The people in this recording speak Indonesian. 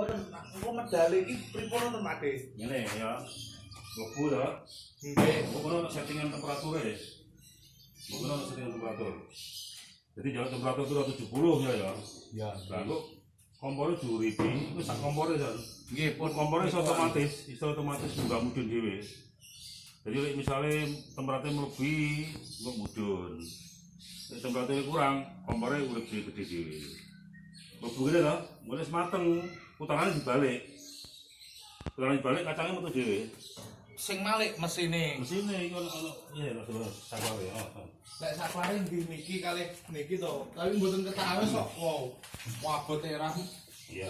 Engko medal iki pripun to, Pak De? Ngene ya. Mlebu ya. Nggih. Pokoknya settingan temperatur ya. Pokoknya settingan temperatur. Jadi jangan temperatur itu 70 ya. Ya. Lah kok kompornya diuripi, itu sak kompornya kan. Nggih, pun Kompornya iso otomatis juga mudun dhewe. Jadi misalnya temperaturnya melebihi, kok mudun. Temperaturnya kurang, kompornya udah gede dhewe. Mlebu gede to, mulai semateng, putarannya dibalik. Putaran dibalik kacangnya metu dhewe. sing malik mesine. Mesine iki ono iya lho sabar ya. Lek sakware ndi niki kalih niki to. Tapi mboten ketahuan sok. Wow. Wabote ra. Iya.